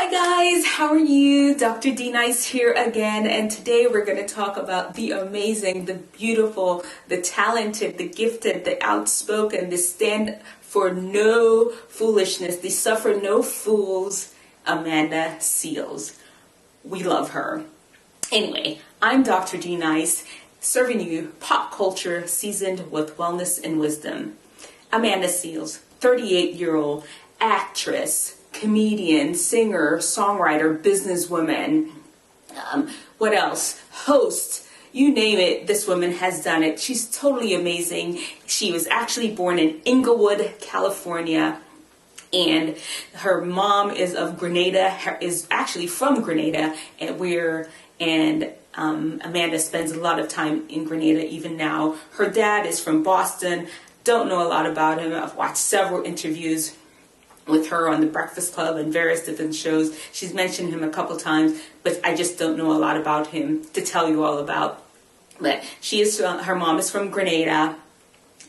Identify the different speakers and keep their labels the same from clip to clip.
Speaker 1: Hi guys, how are you? Dr. D-Nice here again, and today we're going to talk about the amazing, the beautiful, the talented, the gifted, the outspoken, the stand for no foolishness, the suffer no fools, Amanda Seales. We love her. Anyway, I'm Dr. D-Nice, serving you pop culture seasoned with wellness and wisdom. Amanda Seales, 38-year-old actress, comedian, singer, songwriter, businesswoman, what else? Host, you name it, this woman has done it. She's totally amazing. She was actually born in Inglewood, California, and her mom is of Grenada, is actually from Grenada, and Amanda spends a lot of time in Grenada even now. Her dad is from Boston. Don't know a lot about him. I've watched several interviews with her on The Breakfast Club and various different shows. She's mentioned him a couple times, but I just don't know a lot about him to tell you all about. But her mom is from Grenada,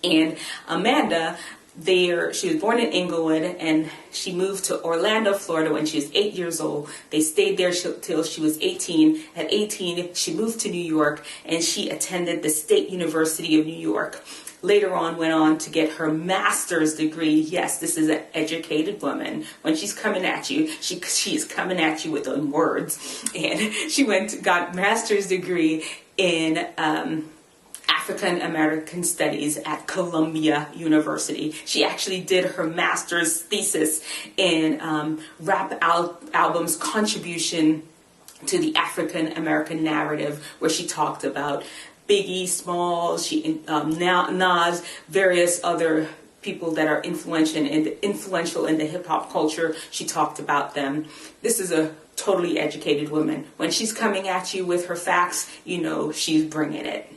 Speaker 1: and Amanda, she was born in Inglewood, and she moved to Orlando, Florida when she was 8 years old. They stayed there till she was 18. At 18, she moved to New York, and she attended the State University of New York. Later on, went on to get her master's degree. Yes, this is an educated woman. When she's coming at you, she is coming at you with the words. And she got master's degree in African American Studies at Columbia University. She actually did her master's thesis in rap album's contribution to the African American narrative, where she talked about Biggie, Smalls, Nas, various other people that are influential in the hip hop culture. She talked about them. This is a totally educated woman. When she's coming at you with her facts, you know she's bringing it.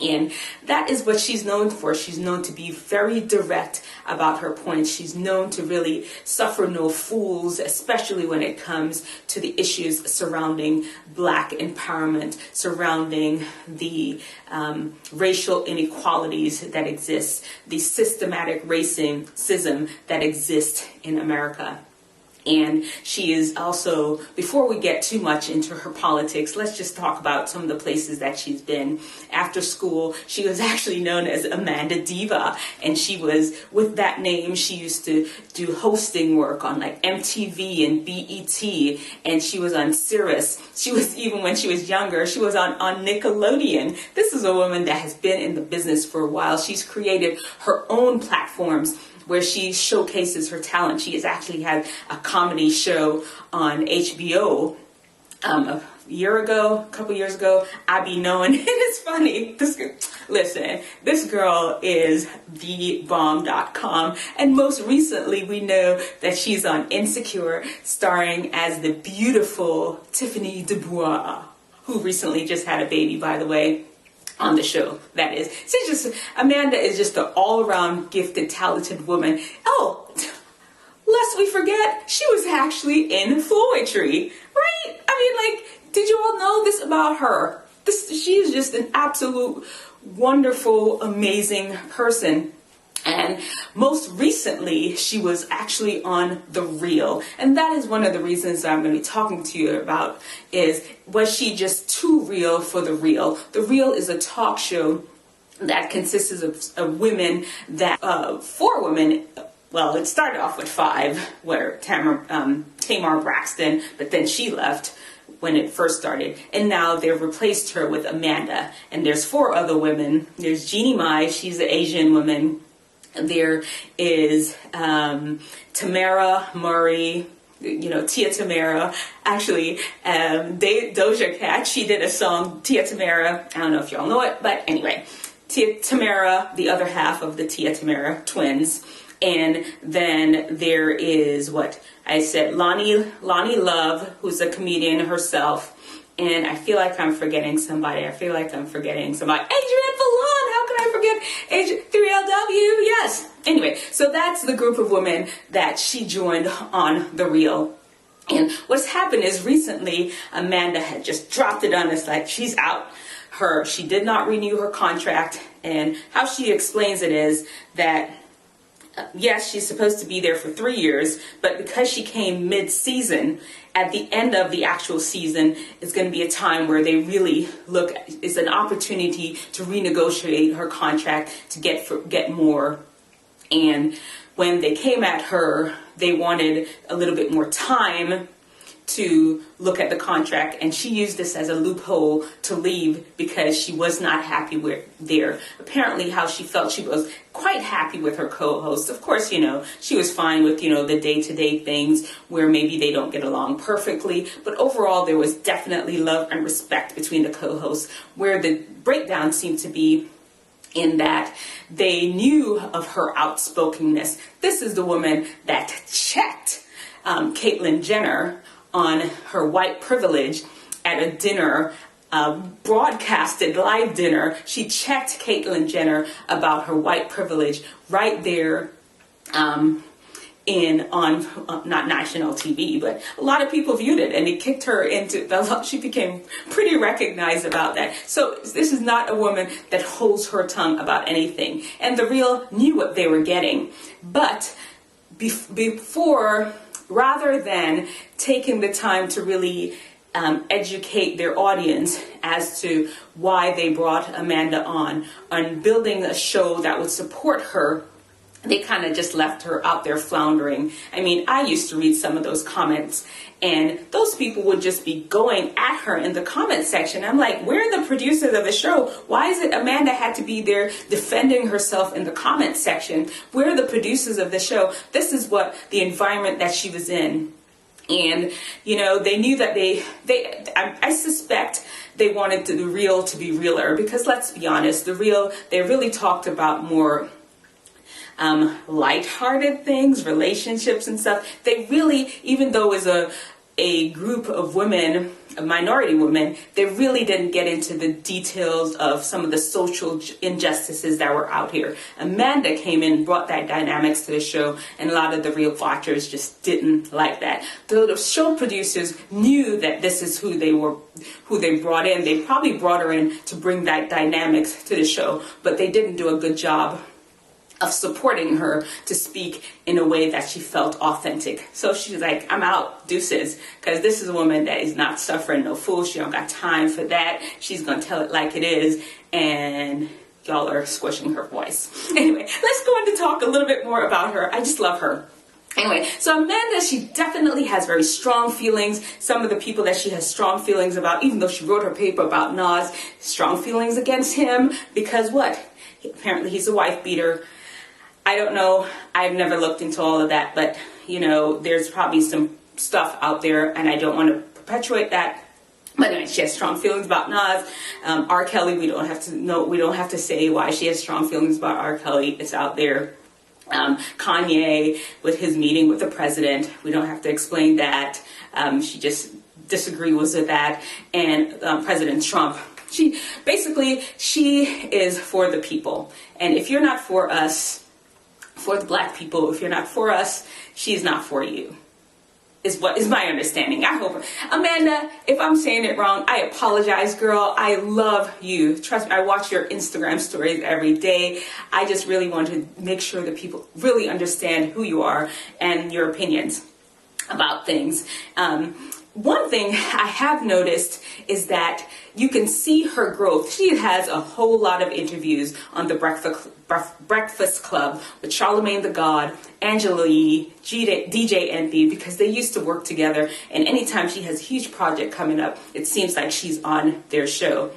Speaker 1: And that is what she's known for. She's known to be very direct about her points. She's known to really suffer no fools, especially when it comes to the issues surrounding Black empowerment, surrounding the racial inequalities that exist, the systematic racism that exists in America. And she is also, before we get too much into her politics, let's just talk about some of the places that she's been. After school, she was actually known as Amanda Diva, and she was, with that name, she used to do hosting work on like MTV and BET, and she was on Sirius. She was, even when she was younger, she was on Nickelodeon. This is a woman that has been in the business for a while. She's created her own platforms where she showcases her talent. She has actually had a comedy show on HBO a couple years ago. I be knowing, and it's funny. This girl is thebomb.com, and most recently we know that she's on Insecure, starring as the beautiful Tiffany Dubois, who recently just had a baby, by the way, on the show. That is, Amanda is just an all-around gifted, talented woman. Oh, lest we forget, she was actually in poetry, right? I mean, did you all know this about her? She is just an absolute wonderful, amazing person. And most recently, she was actually on The Real. And that is one of the reasons that I'm going to be talking to you about was she just too real for The Real? The Real is a talk show that consists of women four women. Well, it started off with five, where Tamar Braxton, but then she left when it first started. And now they've replaced her with Amanda. And there's four other women. There's Jeannie Mai, she's an Asian woman. There is Tamara Murray, Tia Tamara. Actually, Doja Cat, she did a song, Tia Tamara. I don't know if y'all know it, but anyway, Tia Tamara, the other half of the Tia Tamara twins. And then there is Lonnie Love, who's a comedian herself. And I feel like I'm forgetting somebody. Adrienne Fallon, how can I forget 3LW? Yes. Anyway, so that's the group of women that she joined on The Real. And what's happened is recently Amanda had just dropped it on us like she's out. She did not renew her contract. And how she explains it is that yes, she's supposed to be there for 3 years, but because she came mid-season, at the end of the actual season, it's going to be a time where they really look, it's an opportunity to renegotiate her contract to get more. And when they came at her, they wanted a little bit more time to look at the contract, and she used this as a loophole to leave because she was not happy with there. Apparently how she felt, she was quite happy with her co-host. Of course, she was fine with, the day-to-day things where maybe they don't get along perfectly, but overall there was definitely love and respect between the co-hosts. Where the breakdown seemed to be in that they knew of her outspokenness. This is the woman that checked Caitlyn Jenner on her white privilege at a dinner, broadcasted live dinner. She checked Caitlyn Jenner about her white privilege right there on not national TV, but a lot of people viewed it, and it kicked her into she became pretty recognized about that. So this is not a woman that holds her tongue about anything, and The Real knew what they were getting. But before, rather than taking the time to really educate their audience as to why they brought Amanda on building a show that would support her, they kind of just left her out there floundering. I mean, I used to read some of those comments, and those people would just be going at her in the comment section. I'm like, where are the producers of the show? Why is it Amanda had to be there defending herself in the comment section? Where are the producers of the show? This is what the environment that she was in. And, they knew that I suspect they wanted The Real to be realer, because let's be honest, they really talked about more lighthearted things, relationships and stuff. They really, even though it was a group of women, minority women, they really didn't get into the details of some of the social injustices that were out here. Amanda came in, brought that dynamics to the show, and a lot of the Real watchers just didn't like that. The show producers knew that this is who they brought in. They probably brought her in to bring that dynamics to the show, but they didn't do a good job of supporting her to speak in a way that she felt authentic. So she's like, I'm out, deuces, because this is a woman that is not suffering no fool. She don't got time for that. She's going to tell it like it is, and y'all are squishing her voice. Anyway, let's go on to talk a little bit more about her. I just love her. Anyway, so Amanda, she definitely has very strong feelings. Some of the people that she has strong feelings about, even though she wrote her paper about Nas, strong feelings against him, because what? Apparently he's a wife beater. I don't know. I've never looked into all of that, but there's probably some stuff out there, and I don't want to perpetuate that. But anyway, she has strong feelings about Nas. R. Kelly, we don't have to say why she has strong feelings about R. Kelly. It's out there. Kanye with his meeting with the president, we don't have to explain that. She just disagrees with that. And President Trump, she is for the people. And if you're not for us, for the black people, if you're not for us, she's not for you, is what is my understanding. I hope. Amanda, if I'm saying it wrong, I apologize, girl. I love you. Trust me, I watch your Instagram stories every day. I just really want to make sure that people really understand who you are and your opinions about things. One thing I have noticed is that you can see her growth. She has a whole lot of interviews on the Breakfast Club with Charlamagne the God, Angela Yee, DJ Envy, because they used to work together. And anytime she has a huge project coming up, it seems like she's on their show.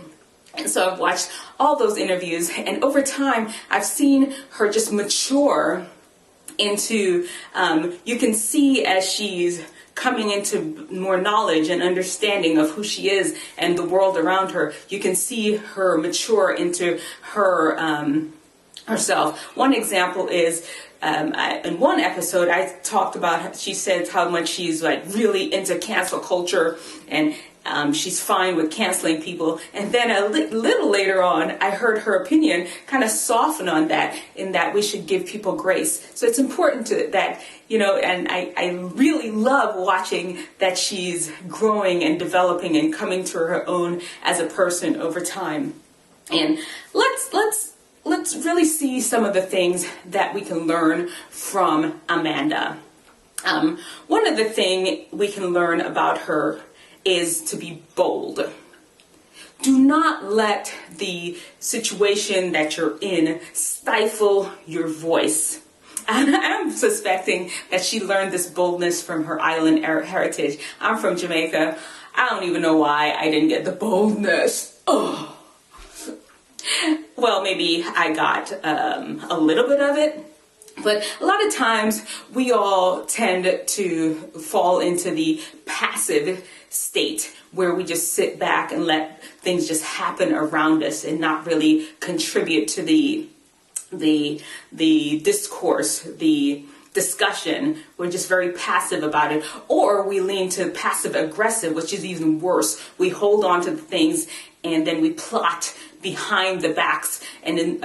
Speaker 1: And so I've watched all those interviews, and over time, I've seen her just mature into, you can see as she's coming into more knowledge and understanding of who she is and the world around her. You can see her mature into her herself. One example is in one episode I talked about, she said how much she's like really into cancel culture, and she's fine with canceling people. And then a little later on, I heard her opinion kind of soften on that, in that we should give people grace. So it's important that, and I really love watching that she's growing and developing and coming to her own as a person over time. And let's let's really see some of the things that we can learn from Amanda. One of the things we can learn about her is to be bold. Do not let the situation that you're in stifle your voice. And I'm suspecting that she learned this boldness from her island heritage. I'm from Jamaica. I don't even know why I didn't get the boldness. Oh. Well, maybe I got a little bit of it. But a lot of times we all tend to fall into the passive state where we just sit back and let things just happen around us and not really contribute to the discourse, the discussion. We're just very passive about it. Or we lean to passive aggressive, which is even worse. We hold on to things and then we plot behind the backs and in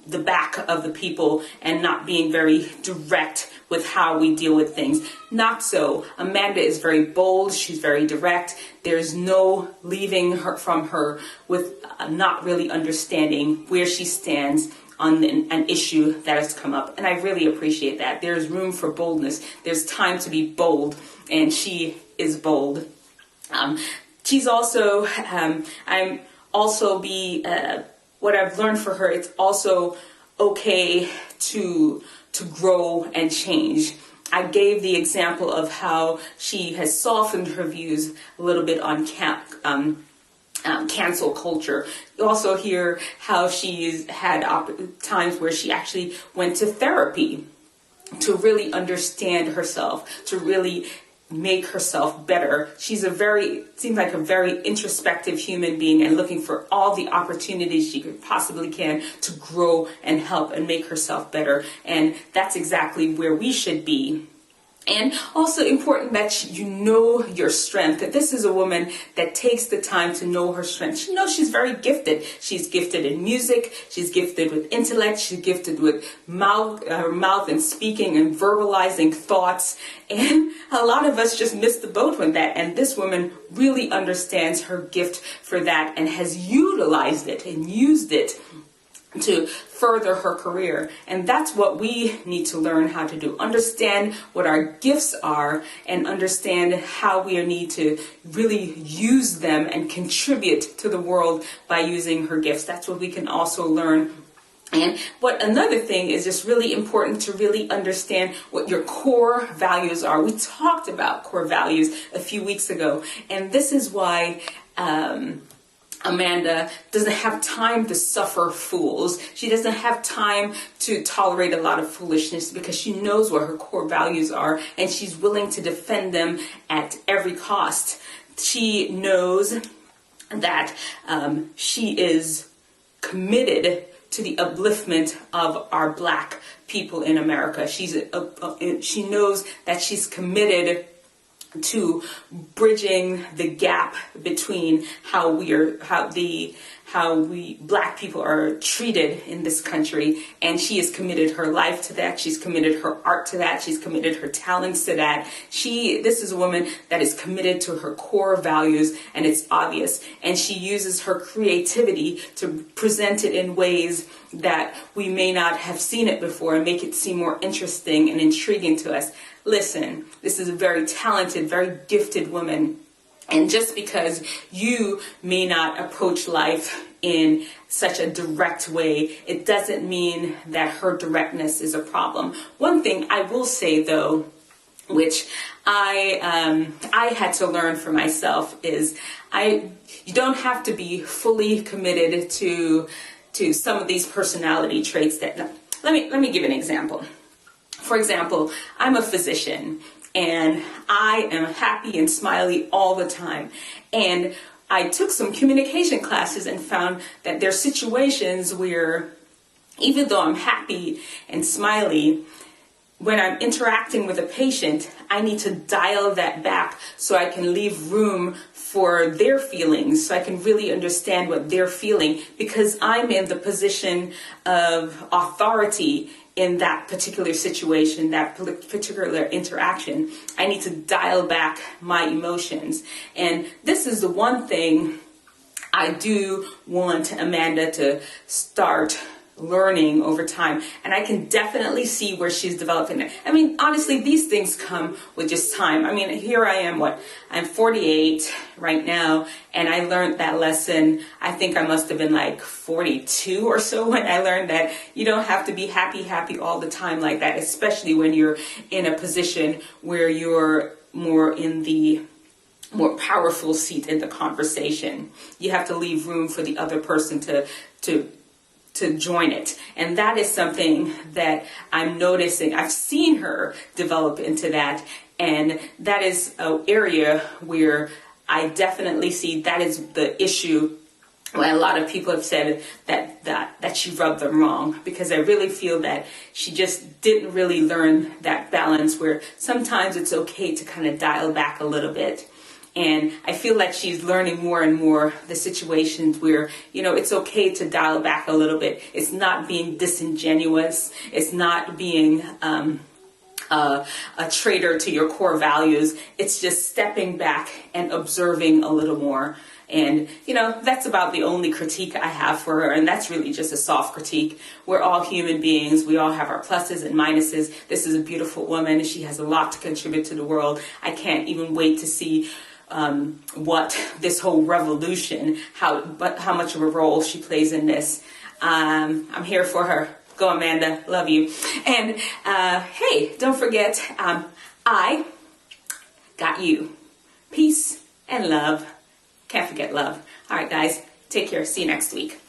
Speaker 1: the back of the people and not being very direct with how we deal with things. Not so. Amanda is very bold. She's very direct. There's no leaving her from her with not really understanding where she stands on an issue that has come up. And I really appreciate that. There's room for boldness. There's time to be bold, and she is bold. She's also, what I've learned for her, it's also okay to grow and change. I gave the example of how she has softened her views a little bit on cancel culture. You also hear how she's had times where she actually went to therapy to really understand herself, to really make herself better. She's seems like a very introspective human being and looking for all the opportunities she could possibly can to grow and help and make herself better. And that's exactly where we should be. And also important that you know your strength. That this is a woman that takes the time to know her strength. She knows she's very gifted. She's gifted in music. She's gifted with intellect. She's gifted with her mouth and speaking and verbalizing thoughts. And a lot of us just miss the boat with that. And this woman really understands her gift for that and has utilized it and used it to further her career. And that's what we need to learn how to do. Understand what our gifts are and understand how we need to really use them and contribute to the world by using her gifts. That's what we can also learn. And another thing is just really important to really understand what your core values are. We talked about core values a few weeks ago, and this is why Amanda doesn't have time to suffer fools. She doesn't have time to tolerate a lot of foolishness because she knows what her core values are and she's willing to defend them at every cost. She knows that she is committed to the upliftment of our Black people in America. She knows that she's committed to bridging the gap between how we Black people are treated in this country, and she has committed her life to that. She's committed her art to that. She's committed her talents to that. This is a woman that is committed to her core values, and it's obvious. And she uses her creativity to present it in ways that we may not have seen it before and make it seem more interesting and intriguing to us. Listen, this is a very talented, very gifted woman. And just because you may not approach life in such a direct way, it doesn't mean that her directness is a problem. One thing I will say, though, which I had to learn for myself, is you don't have to be fully committed to some of these personality traits. Let me give an example. For example, I'm a physician and I am happy and smiley all the time. And I took some communication classes and found that there are situations where even though I'm happy and smiley, when I'm interacting with a patient, I need to dial that back so I can leave room for their feelings, so I can really understand what they're feeling, because I'm in the position of authority in that particular situation, that particular interaction. I need to dial back my emotions. And this is the one thing I do want Amanda to start learning over time, and I can definitely see where she's developing it. I mean, honestly, these things come with just time. I mean, here I am, I'm 48 right now, and I learned that lesson, I think I must have been like 42 or so when I learned that you don't have to be happy all the time like that, especially when you're in a position where you're more in the more powerful seat in the conversation. You have to leave room for the other person to join it. And that is something that I'm noticing. I've seen her develop into that. And that is an area where I definitely see that is the issue. Well, a lot of people have said that she rubbed them wrong, because I really feel that she just didn't really learn that balance where sometimes it's okay to kind of dial back a little bit. And I feel like she's learning more and more the situations where, it's okay to dial back a little bit. It's not being disingenuous. It's not being a traitor to your core values. It's just stepping back and observing a little more. And, that's about the only critique I have for her. And that's really just a soft critique. We're all human beings. We all have our pluses and minuses. This is a beautiful woman. She has a lot to contribute to the world. I can't even wait to see what this whole revolution, how much of a role she plays in this. I'm here for her. Go, Amanda. Love you. And hey, don't forget, I got you. Peace and love. Can't forget love. All right, guys. Take care. See you next week.